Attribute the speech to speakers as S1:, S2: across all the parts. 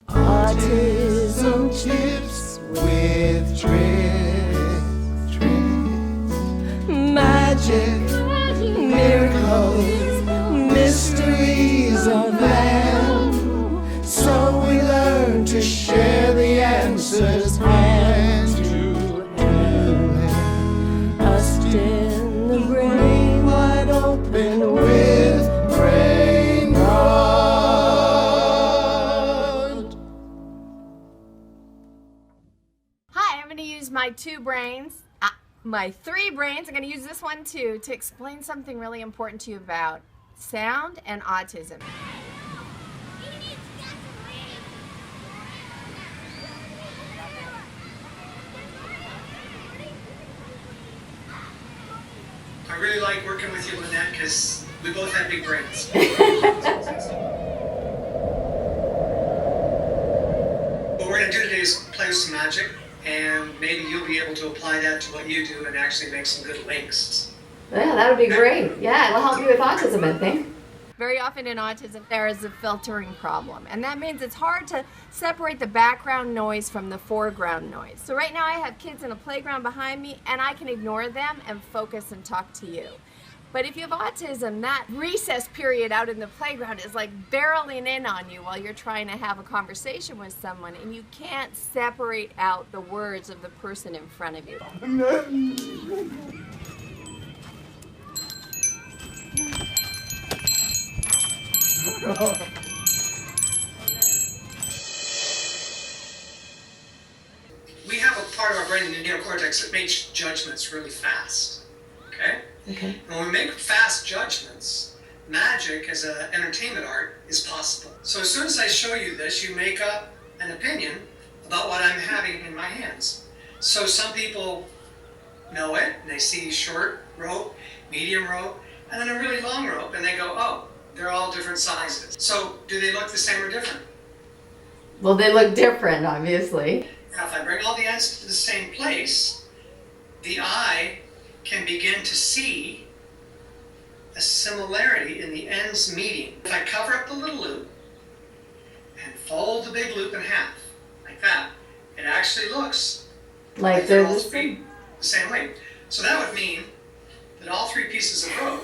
S1: Autism chips with tricks, magic, miracles, mysteries unplanned. So we learn to share the answers hand to hand. Us in the brain wide open with brain rot.
S2: Hi, I'm going to use my my three brains. I'm going to use this one too to explain something really important to you about sound and autism.
S3: I really like working with you, Lynette, because we both have big brains. What we're going to do today is play with some magic, and maybe you'll be able to apply that to what you do and actually make some good links.
S4: Yeah, that would be great. Yeah, it'll help you with autism, I think.
S2: Very often in autism there is a filtering problem, and that means it's hard to separate the background noise from the foreground noise. So right now I have kids in a playground behind me and I can ignore them and focus and talk to you. But if you have autism, that recess period out in the playground is like barreling in on you while you're trying to have a conversation with someone, and you can't separate out the words of the person in front of you.
S3: We have a part of our brain in the neocortex that makes judgments really fast. Okay?
S4: Okay.
S3: And when we make fast judgments, magic as an entertainment art is possible. So as soon as I show you this, you make up an opinion about what I'm having in my hands. So some people know it, and they see short rope, medium rope, and then a really long rope, and they go, oh, they're all different sizes. So do they look the same or different?
S4: Well, they look different, obviously.
S3: Now, if I bring all the ends to the same place, the eye can begin to see a similarity in the ends meeting. If I cover up the little loop and fold the big loop in half, like that, it actually looks
S4: Like
S3: they're
S4: they're
S3: all
S4: the
S3: three the same way. So that would mean that all three pieces of rope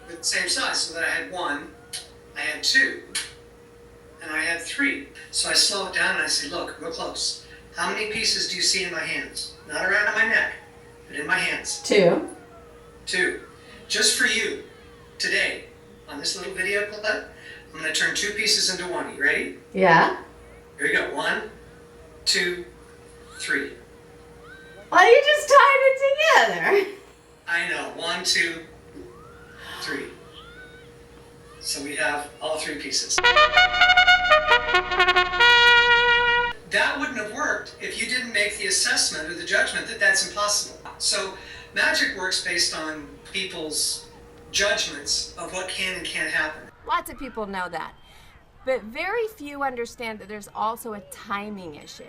S3: were the same size, so that I had one, I had two, and I had three. So I slow it down and I say, look, real close. How many pieces do you see in my hands? Not around my neck, but in my hands.
S4: two.
S3: Two. Just for you, today, on this little video clip, I'm going to turn two pieces into one. You ready?
S4: Yeah.
S3: Here we go. 1, 2, 3.
S4: Well, you just tied it together.
S3: I know. 1, 2, 3. So we have all three pieces. That wouldn't have worked if you didn't make the assessment or the judgment that that's impossible. So magic works based on people's judgments of what can and can't happen.
S2: Lots of people know that, but very few understand that there's also a timing issue.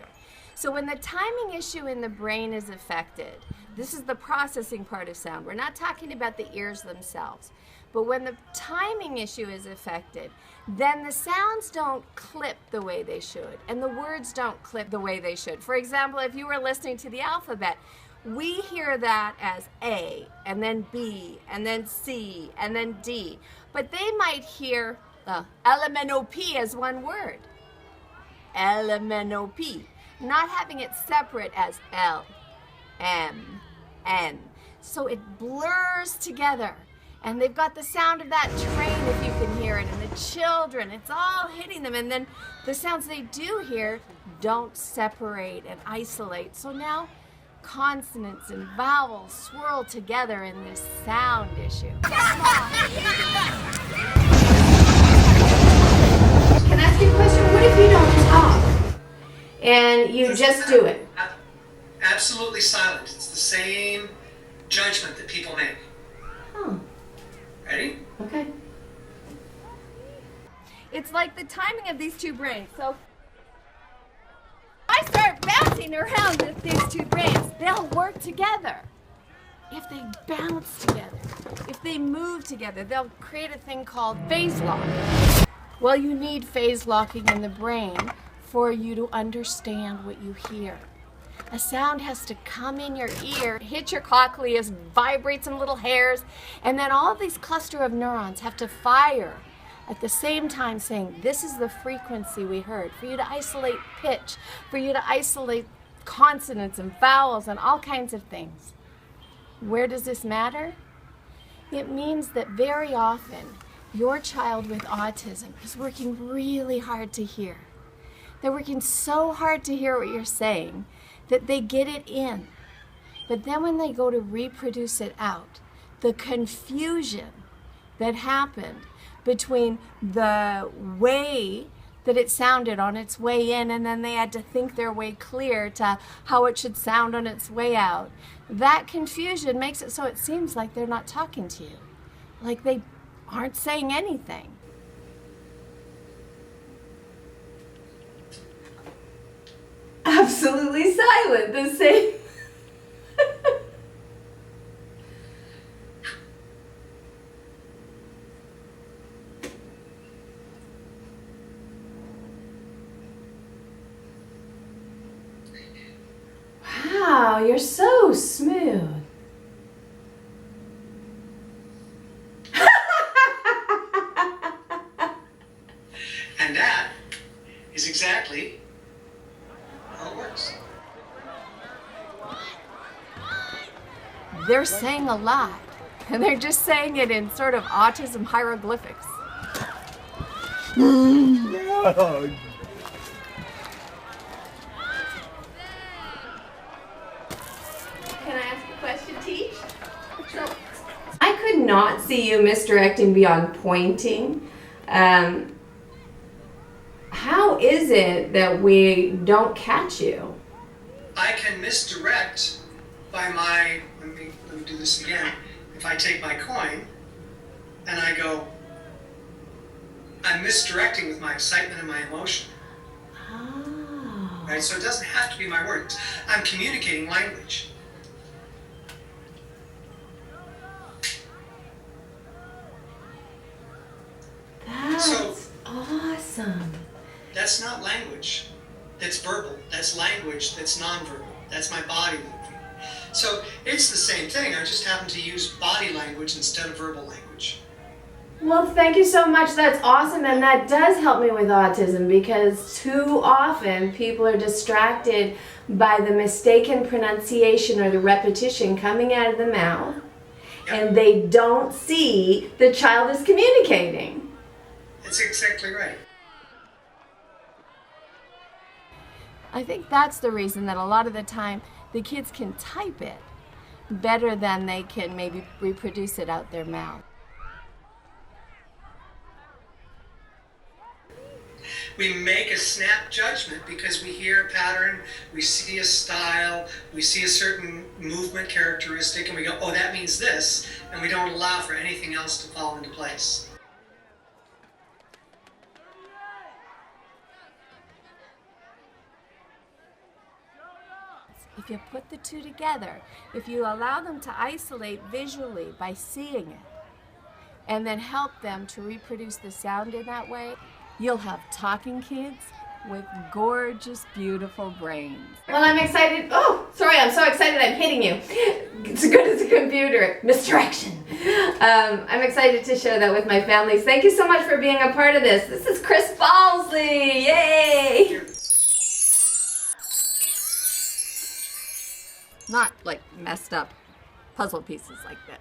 S2: So when the timing issue in the brain is affected, this is the processing part of sound. We're not talking about the ears themselves. But when the timing issue is affected, then the sounds don't clip the way they should, and the words don't clip the way they should. For example, if you were listening to the alphabet, we hear that as A, and then B, and then C, and then D. But they might hear LMNOP as one word. LMNOP. Not having it separate as L, M, N. So it blurs together. And they've got the sound of that train, if you can hear it, and the children, it's all hitting them. And then the sounds they do hear don't separate and isolate. So now consonants and vowels swirl together in this sound issue.
S4: Can I ask you a question? What if you don't talk and you just do it?
S3: Absolutely silent. It's the same judgment that people make.
S4: Oh.
S3: Ready?
S4: Okay.
S2: It's like the timing of these two brains. So I start bouncing around with these two brains. They'll work together. if they bounce together, if they move together, they'll create a thing called phase lock. Well, you need phase locking in the brain for you to understand what you hear. A sound has to come in your ear, hit your cochleus, vibrate some little hairs, and then all of these cluster of neurons have to fire at the same time saying, this is the frequency we heard, for you to isolate pitch, for you to isolate consonants and vowels and all kinds of things. Where does this matter? It means that very often your child with autism is working really hard to hear. They're working so hard to hear what you're saying that they get it in. But then when they go to reproduce it out, the confusion that happened between the way that it sounded on its way in and then they had to think their way clear to how it should sound on its way out, that confusion makes it so it seems like they're not talking to you, like they aren't saying anything. Absolutely silent, the same. Wow, you're so smooth.
S3: And that is exactly how it works.
S2: They're saying a lot, and they're just saying it in sort of autism hieroglyphics. Can I ask a question, Teach? Sure. I could not see you misdirecting beyond pointing. How is it that we don't catch you?
S3: I can misdirect by my, let me do this again. If I take my coin and I go, I'm misdirecting with my excitement and my emotion.
S2: Oh.
S3: Right? So it doesn't have to be my words. I'm communicating language.
S2: That's awesome.
S3: That's not language. That's verbal. That's language that's nonverbal. That's my body moving. So it's the same thing. I just happen to use body language instead of verbal language.
S2: Well, thank you so much. That's awesome, and that does help me with autism because too often people are distracted by the mistaken pronunciation or the repetition coming out of the mouth, and they don't see the child is communicating.
S3: That's exactly right.
S2: I think that's the reason that a lot of the time the kids can type it better than they can maybe reproduce it out their mouth.
S3: We make a snap judgment because we hear a pattern, we see a style, we see a certain movement characteristic, and we go, oh, that means this, and we don't allow for anything else to fall into place.
S2: If you put the two together, if you allow them to isolate visually by seeing it, and then help them to reproduce the sound in that way, you'll have talking kids with gorgeous, beautiful brains. Well, I'm excited. Oh, sorry, I'm so excited I'm hitting you. It's as good as a computer. Misdirection. I'm excited to share that with my families. Thank you so much for being a part of this. This is Chris Falsey. Yay! Not like messed up puzzle pieces like this.